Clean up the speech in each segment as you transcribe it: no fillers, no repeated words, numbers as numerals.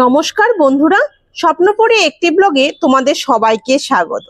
নমস্কার বন্ধুরা, স্বপ্নপুরী একটি ব্লগে তোমাদের সবাইকে স্বাগত।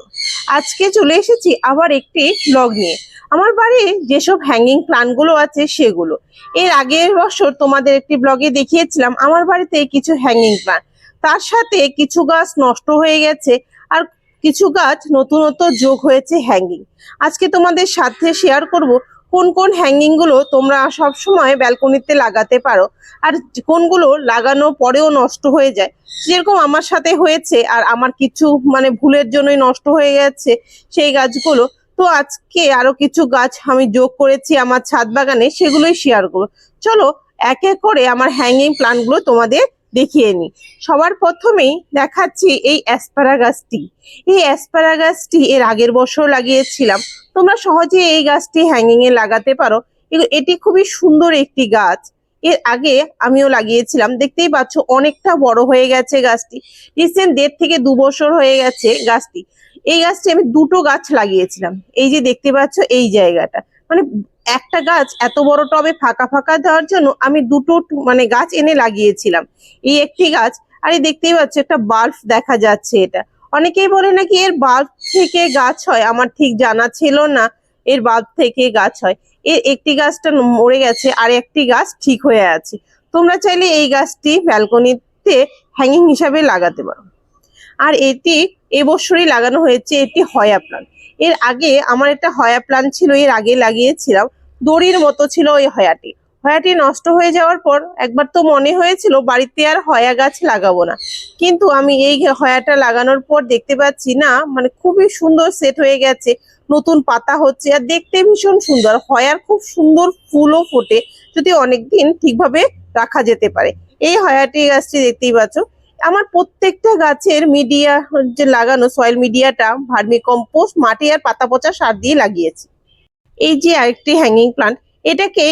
আজকে চলে এসেছি আবার একটি ব্লগ নিয়ে। আমার বাড়ির যেসব হ্যাঙ্গিং প্ল্যান্টগুলো আছে সেগুলো এর আগের বছর তোমাদের একটি ব্লগে দেখিয়েছিলাম। আমার বাড়িতে কিছু হ্যাঙ্গিং প্ল্যান্ট, তার সাথে কিছু গাছ নষ্ট হয়ে গেছে আর কিছু গাছ নতুনত্ব যোগ হয়েছে হ্যাঙ্গিং। আজকে তোমাদের সাথে শেয়ার করব কোন কোন হ্যাঙ্গিং গুলো তোমরা সব সময় ব্যালকনিতে লাগাতে পারো আর কোনগুলো লাগানো পরেও নষ্ট হয়ে যায়, যেরকম আমার সাথে হয়েছে। আর আমার কিছু ভুলের জন্যই নষ্ট হয়ে গেছে সেই গাছগুলো। তো আজকে আরো কিছু গাছ আমি যোগ করেছি আমার ছাদ বাগানে, সেগুলোই শেয়ার করবো। চলো এক এক করে আমার হ্যাঙ্গিং প্ল্যান্টগুলো তোমাদের দেখিয়ে নি। সবার প্রথমেই দেখাচ্ছি এই অ্যাসপারাগাসটি। এই অ্যাসপারাগাসটি এর আগের বছর লাগিয়েছিলাম। তোমরা সহজে এই গাছটি হ্যাঙ্গিং এ লাগাতে পারো। এটি খুবই সুন্দর একটি গাছ। এর আগে আমিও লাগিয়েছিলাম, দেখতেই পাচ্ছ অনেকটা বড় হয়ে গেছে গাছটি। রিসেন্ট 1.5 থেকে 2 বছর হয়ে গেছে গাছটি। এই গাছটি আমি দুটো গাছ লাগিয়েছিলাম। এই যে দেখতে পাচ্ছ এই জায়গাটা, একটা গাছ এত বড় টবে ফাঁকা ফাঁকা দেওয়ার জন্য আমি দুটো গাছ এনে লাগিয়েছিলাম। এই একটি গাছ, আর এই দেখতেই পাচ্ছ একটা বাল্ব দেখা যাচ্ছে। এটা অনেকেই বলে নাকি এর বাল্ব থেকে গাছ হয়, আমার ঠিক জানা ছিল না এর বাল্ব থেকে গাছ হয়। এর একটি গাছটা মরে গেছে আর একটি গাছ ঠিক হয়ে আছে। তোমরা চাইলে এই গাছটি ব্যালকনিতে হ্যাঙ্গিং হিসাবে লাগাতে পারো। আর এটি এবছরই লাগানো হয়েছে, এটি হয়া প্লান্ট। এর আগে আমার একটা হয়া প্লান্ট ছিল, এর আগে লাগিয়েছিলাম। দড়ির মতো ছিল ওই হয়াটি। হয়াটি নষ্ট হয়ে যাওয়ার পর একবার তো মনে হয়েছিল বাড়িতে আর হয়া গাছ লাগাবো না, কিন্তু আমি এই হয়াটা লাগানোর পর দেখতে পাচ্ছি না, খুবই সুন্দর সেট হয়ে গেছে। নতুন পাতা হচ্ছে আর দেখতে ভীষণ সুন্দর। হয়ার খুব সুন্দর ফুলও ফোটে যদি অনেকদিন ঠিকভাবে রাখা যেতে পারে। এই হয়াটি গাছটি দেখতেই পাচ্ছ। আমার প্রত্যেকটা গাছের মিডিয়া যে লাগানো সয়েল মিডিয়াটা ভার্মি কম্পোস্ট, মাটি আর পাতা পচা সার দিয়ে লাগিয়েছি। এই যে আরেকটি হ্যাঙ্গিং প্লান্ট, এটাকে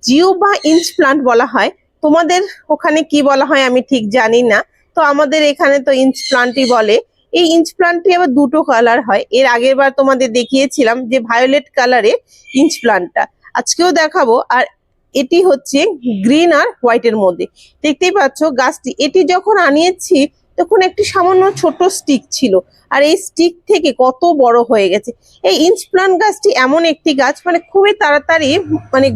জিও বা ইঞ্চ প্লান্ট বলা হয়। তোমাদের ওখানে কি বলা হয় আমি ঠিক জানি না, তো আমাদের এখানে তো ইঞ্চ প্লান্টই বলে। এই ইঞ্চ প্লান্টটি আবার দুটো কালার হয়। এর আগের বার তোমাদের দেখিয়েছিলাম যে ভায়োলেট কালারের ইঞ্চ প্লান্টটা, আজকেও দেখাবো। আর এটি হচ্ছে গ্রিন আর হোয়াইটের মধ্যে। দেখতেই পাচ্ছ গাছটি, এটি যখন আনিয়েছি তখন একটি সামান্য ছোট স্টিক ছিল, আর এই স্টিক থেকে কত বড় হয়ে গেছে। এই ইঞ্চ প্লান্ট গাছটি এমন একটি গাছ খুবই তাড়াতাড়ি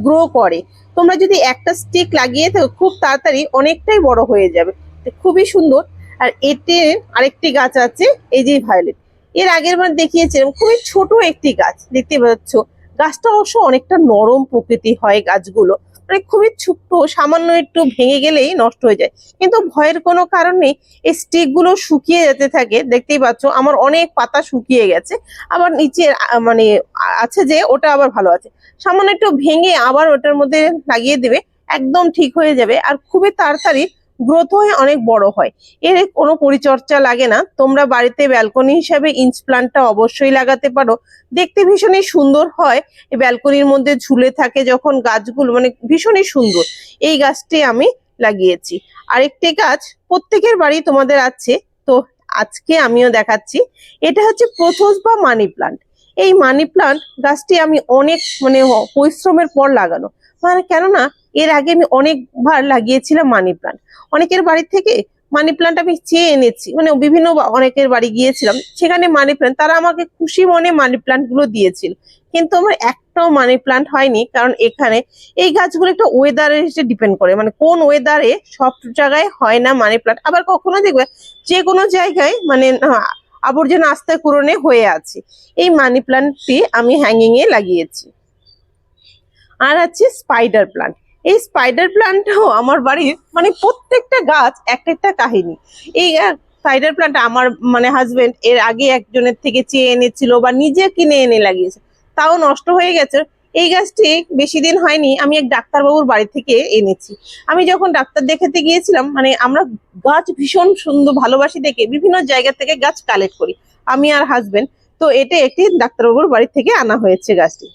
গ্রো করে। তোমরা যদি একটা স্টিক লাগিয়ে থাকো খুব তাড়াতাড়ি অনেকটাই বড় হয়ে যাবে, খুবই সুন্দর। আর এতে আরেকটি গাছ আছে, এই যে ভায়োলেট। এর আগের বার দেখিয়েছিলাম, খুবই ছোট একটি গাছ দেখতে পাচ্ছ। গাছটা অবশ্য অনেকটা নরম প্রকৃতি হয় গাছগুলো, খুবই ছোট্ট, সামান্য একটু ভেঙে গেলেই নষ্ট হয়ে যায়। কিন্তু ভয়ের কোনো কারণ নেই, এই স্টিক গুলো শুকিয়ে যেতে থাকে। দেখতেই পাচ্ছ আমার অনেক পাতা শুকিয়ে গেছে, আবার নিচে আছে যে ওটা আবার ভালো আছে। সামান্য একটু ভেঙে আবার ওটার মধ্যে লাগিয়ে দেবে, একদম ঠিক হয়ে যাবে। আর খুবই তাড়াতাড়ি গ্রোথ হয়ে অনেক বড় হয়। এর কোনো পরিচর্যা লাগে না। তোমরা বাড়িতে ব্যালকনি হিসাবে ইঞ্চ প্লান্টটা অবশ্যই লাগাতে পারো, দেখতে ভীষণই সুন্দর হয়। এই ব্যালকনির মধ্যে ঝুলে থাকে যখন গাছগুলো, ভীষণই সুন্দর। এই গাছটি আমি লাগিয়েছি। আরেকটি গাছ প্রত্যেকের বাড়ি তোমাদের আছে, তো আজকে আমিও দেখাচ্ছি। এটা হচ্ছে প্রোথোস বা মানি প্লান্ট। এই মানি প্লান্ট গাছটি আমি অনেক পরিশ্রমের পর লাগানো, কেননা এর আগে আমি অনেকবার লাগিয়েছিলাম মানি প্লান্ট। অনেকের বাড়ি থেকে মানি প্লান্ট আমি চেয়ে এনেছি, বিভিন্ন অনেকের বাড়ি গিয়েছিলাম, সেখানে মানি প্লান্ট তারা আমাকে খুশি মনে মানি প্লান্ট গুলো দিয়েছিল, কিন্তু আমার একটাও মানি প্লান্ট হয়নি। কারণ এখানে এই গাছগুলো একটা ওয়েদারের ডিপেন্ড করে, কোন ওয়েদারে সব জায়গায় হয় না মানি প্লান্ট। আবার কখনো দেখবে যে কোনো জায়গায় আবর্জনা আস্তায় পূরণে হয়ে আছে। এই মানি প্লান্টটি আমি হ্যাঙ্গিং এ লাগিয়েছি। আর আছে স্পাইডার প্লান্ট। এই স্পাইডার প্লান্টও আমার বাড়ির প্রত্যেকটা গাছ একটা একটা কাহিনী। এই স্পাইডার প্লান্ট আমার হাজবেন্ড এর আগে একজনের থেকে চেয়ে এনেছিল বা নিজে কিনে এনে লাগিয়েছে, তাও নষ্ট হয়ে গেছে। এই গাছটি বেশি দিন হয়নি আমি এক ডাক্তারবাবুর বাড়ি থেকে এনেছি। আমি যখন ডাক্তার দেখাতে গিয়েছিলাম, আমরা গাছ ভীষণ সুন্দর ভালোবাসি দেখে বিভিন্ন জায়গা থেকে গাছ কালেক্ট করি আমি আর হাজবেন্ড। তো এটা একটি ডাক্তারবাবুর বাড়ি থেকে আনা হয়েছে গাছটি।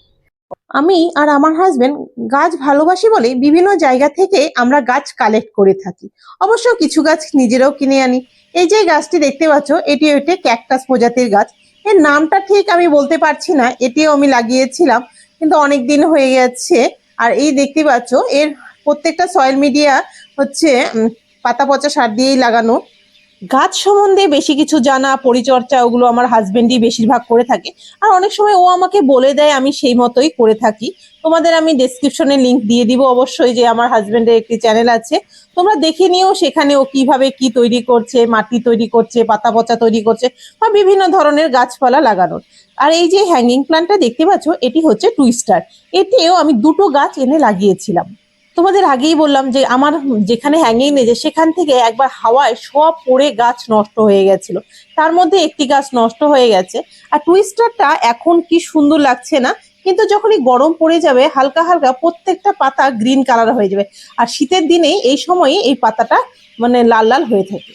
আমি আর আমার হাজবেন্ড গাছ ভালোবাসি বলে বিভিন্ন জায়গা থেকে আমরা গাছ কালেক্ট করে থাকি। অবশ্য কিছু গাছ নিজেরাও কিনে আনি। এই যে গাছটি দেখতে পাচ্ছ, এটি একটি ক্যাকটাস প্রজাতির গাছ। এর নামটা ঠিক আমি বলতে পারছি না, এটিও আমি লাগিয়েছিলাম কিন্তু অনেক দিন হয়ে গেছে। আর এই দেখতে পাচ্ছ এর প্রত্যেকটা সয়েল মিডিয়া হচ্ছে পাতা পচা সার দিয়েই লাগানো। গাছ সম্বন্ধে বেশি কিছু জানা, পরিচর্যা ওগুলো আমার হাজবেন্ডই বেশিরভাগ করে থাকে। আর অনেক সময় ও আমাকে বলে দেয়, আমি সেই মতোই করে থাকি। তোমাদের আমি ডেসক্রিপশনে লিংক দিয়ে দিব অবশ্যই, যে আমার হাজবেন্ডের একটি চ্যানেল আছে, তোমরা দেখে নিও। সেখানে ও কিভাবে কি তৈরি করছে, মাটি তৈরি করছে, পাতা পচা তৈরি করছে, বা বিভিন্ন ধরনের গাছপালা লাগানোর। আর এই যে হ্যাঙ্গিং প্ল্যান্টটা দেখতে পাচ্ছ, এটি হচ্ছে টুইস্টার। এতেও আমি দুটো গাছ এনে লাগিয়েছিলাম। তোমাদের আগেই বললাম যে আমার যেখানে হ্যাঙ্গিং নেই, সেখান থেকে একবার হাওয়ায় সব পড়ে গাছ নষ্ট হয়ে গেছিল। তার মধ্যে একটি গাছ নষ্ট হয়ে গেছে। আর টুইস্টারটা এখন কি সুন্দর লাগছে না, কিন্তু যখনই গরম পড়ে যাবে হালকা হালকা প্রত্যেকটা পাতা গ্রিন কালার হয়ে যাবে। আর শীতের দিনেই এই সময়ে এই পাতাটা মানে লাল লাল হয়ে থাকে।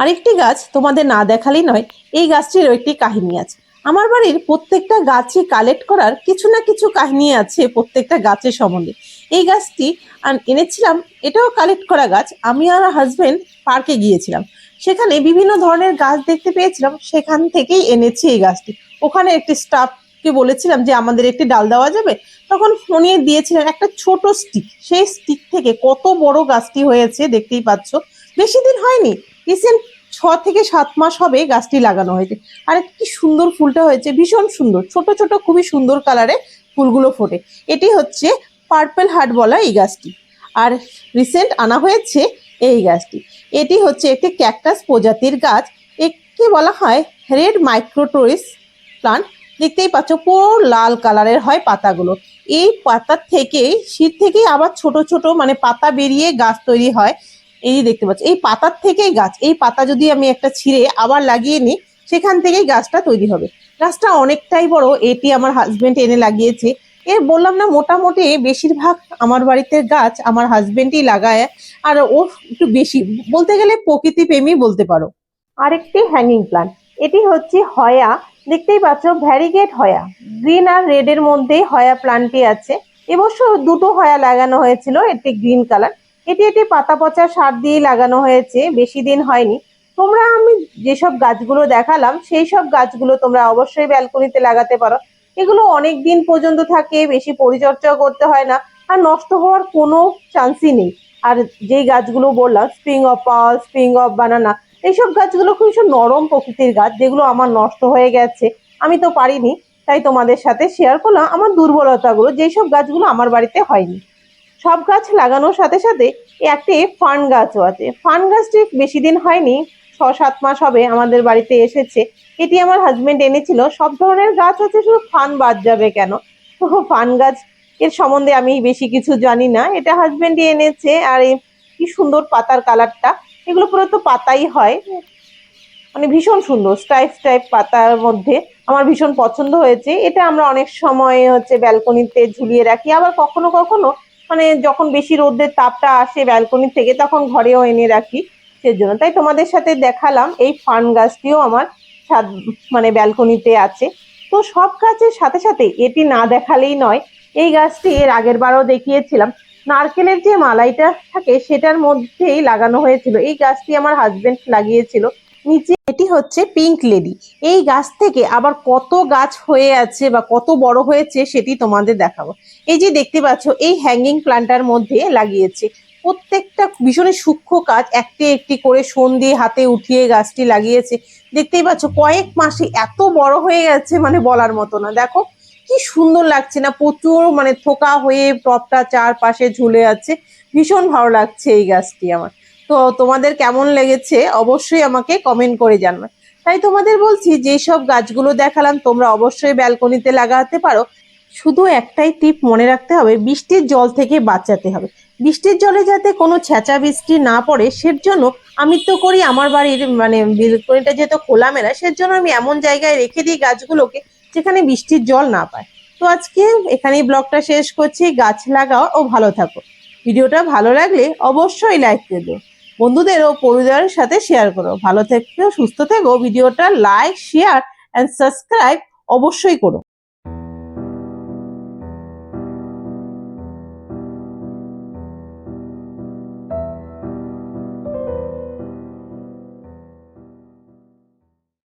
আরেকটি গাছ তোমাদের না দেখালেই নয়, এই গাছটিরও একটি কাহিনী আছে। আমার বাড়ির প্রত্যেকটা গাছই কালেক্ট করার কিছু না কিছু কাহিনী আছে প্রত্যেকটা গাছের সম্বন্ধে। এই গাছটি এনেছিলাম, এটাও কালেক্ট করা গাছ। আমি আর হাজবেন্ড পার্কে গিয়েছিলাম, সেখানে বিভিন্ন ধরনের গাছ দেখতে পেয়েছিলাম, সেখান থেকেই এনেছি এই গাছটি। ওখানে একটি স্টাফকে বলেছিলাম যে আমাদের একটি ডাল দেওয়া যাবে, তখন উনি দিয়েছিলেন একটা ছোট স্টিক। সেই স্টিক থেকে কত বড় গাছটি হয়েছে দেখতেই পাচ্ছ। বেশি দিন হয়নি, রিসেন্ট 6 থেকে 7 মাস হবে গাছটি লাগানো হয়েছে। আর কি সুন্দর ফুলটা হয়েছে, ভীষণ সুন্দর, ছোট ছোট খুবই সুন্দর কালারে ফুলগুলো ফোটে। এটি হচ্ছে পার্পল হার্ট বলা এই গাছটি। আর রিসেন্ট আনা হয়েছে এই গাছটি। এটি হচ্ছে একটি ক্যাকটাস প্রজাতির গাছ। একে বলা হয় রেড মাইক্রোটোরিস প্লান্ট। দেখতেই পাচ্ছ পুরো লাল কালারের হয় পাতাগুলো। এই পাতার থেকে শীত থেকেই আবার ছোট ছোট মানে পাতা বেরিয়ে গাছ তৈরি হয়। এই দেখতে পাচ্ছ, এই পাতার থেকেই গাছ। এই পাতা যদি আমি একটা ছিঁড়ে আবার লাগিয়ে নিই, সেখান থেকেই গাছটা তৈরি হবে। গাছটা অনেকটাই বড়, এটি আমার হাজবেন্ড এনে লাগিয়েছে। বললাম না, মোটামুটি বেশিরভাগ আমার বাড়িতে গাছ আমার হাজবেন্ডই লাগায়। আর ও একটু বেশি, বলতে গেলে প্রকৃতি প্রেমী বলতে পারো। আরেকটি হ্যাঙ্গিং প্ল্যান্ট, এটি হচ্ছে হয়া। দেখতেই পাচ্ছ ভ্যারিগেট হয়া, গ্রিন আর রেড এর মধ্যে হয়া প্ল্যান্টটি আছে। এবছর দুটো হয়া লাগানো হয়েছিল, একটি গ্রিন কালার। এটি একটি পাতা পচা সার দিয়ে লাগানো হয়েছে, বেশি দিন হয়নি। তোমরা আমি যেসব গাছগুলো দেখালাম সেই সব গাছগুলো তোমরা অবশ্যই ব্যালকনিতে লাগাতে পারো। এগুলো অনেক দিন পর্যন্ত থাকে, বেশি পরিচর্যা করতে হয় না, আর নষ্ট হওয়ার কোনো চান্সই নেই। আর যেই গাছগুলো বললাম, string of pearl, string of banana, এইসব গাছগুলো খুব নরম প্রকৃতির গাছ, যেগুলো আমার নষ্ট হয়ে গেছে, আমি তো পারিনি, তাই তোমাদের সাথে শেয়ার করলাম আমার দুর্বলতাগুলো, যেসব গাছগুলো আমার বাড়িতে হয়নি। সব গাছ লাগানোর সাথে সাথে একটি ফার্ন গাছও আছে। ফার্ন গাছটি বেশি দিন হয়নি, 6-7 মাস হবে আমাদের বাড়িতে এসেছে। এটি আমার হাজবেন্ড এনেছিল। সব ধরনের গাছ আছে, শুধু ফার্ন বাদ যাবে কেন? তো ফার্ন গাছ এর সম্বন্ধে আমি বেশি কিছু জানি না, এটা হাজবেন্ডই এনেছে। আর এই কি সুন্দর পাতার কালারটা, এগুলো পুরো তো পাতাই হয়, মানে ভীষণ সুন্দর স্ট্রাইপ স্ট্রাইপ পাতার মধ্যে। আমার ভীষণ পছন্দ হয়েছে এটা। আমরা অনেক সময় হচ্ছে ব্যালকনিতে ঝুলিয়ে রাখি, আবার কখনো কখনো মানে যখন বেশি রোদের তাপটা আসে ব্যালকনি থেকে, তখন ঘরেও এনে রাখি সেজন্য। তাই তোমাদের সাথে দেখালাম এই ফার্ন গাছটিও আমার ছাদ মানে ব্যালকনিতে আছে। তো সব গাছের সাথে সাথে এটি না দেখালেই নয়, এই গাছটি এর আগের বারও দেখিয়েছিলাম, নারকেলের যে মালাইটা থাকে সেটার মধ্যেই লাগানো হয়েছিল। এই গাছটি আমার হাজবেন্ড লাগিয়েছিল নিচে। এটি হচ্ছে পিঙ্ক লেডি। এই গাছ থেকে আবার কত গাছ হয়ে আছে বা কত বড় হয়েছে সেটি তোমাদের দেখাবো। এই যে দেখতে পাচ্ছ, এই হ্যাঙ্গিং প্ল্যান্টার মধ্যে লাগিয়েছে। প্রত্যেকটা ভীষণ সূক্ষ্ম কাজ, একটি একটি করে শোন দিয়ে হাতে উঠিয়ে গাছটি লাগিয়েছে। দেখতেই পাচ্ছ কয়েক মাসে এত বড় হয়ে গেছে, মানে বলার মতো না। দেখো কি সুন্দর লাগছে না, প্রচুর মানে থোকা হয়ে টপটা চারপাশে ঝুলে আছে। ভীষণ ভালো লাগছে এই গাছটি আমার। তো তোমাদের কেমন লেগেছে অবশ্যই আমাকে কমেন্ট করে জানাবে। তাই তোমাদের বলছি, যেসব গাছগুলো দেখালাম তোমরা অবশ্যই ব্যালকনিতে লাগাতে পারো। শুধু একটাই টিপ মনে রাখতে হবে, বৃষ্টির জল থেকে বাঁচাতে হবে। বৃষ্টির জলে যাতে কোনো ছেঁচা বৃষ্টি না পড়ে, সেজন্য আমি তো করি আমার বাড়ির মানে ব্যালকনিটা যেহেতু খোলামেলা, সেজন্য আমি এমন জায়গায় রেখে দিই গাছগুলোকে যেখানে বৃষ্টির জল না পায়। তো আজকে এখানেই ব্লগটা শেষ করছি। গাছ লাগাও ও ভালো থাকো। ভিডিওটা ভালো লাগলে অবশ্যই লাইক করে দিও, বন্ধুদের ও পরিবারের সাথে শেয়ার করো। ভালো থেকো, সুস্থ থেকো। ভিডিওটা লাইক, শেয়ার এন্ড সাবস্ক্রাইব অবশ্যই করো।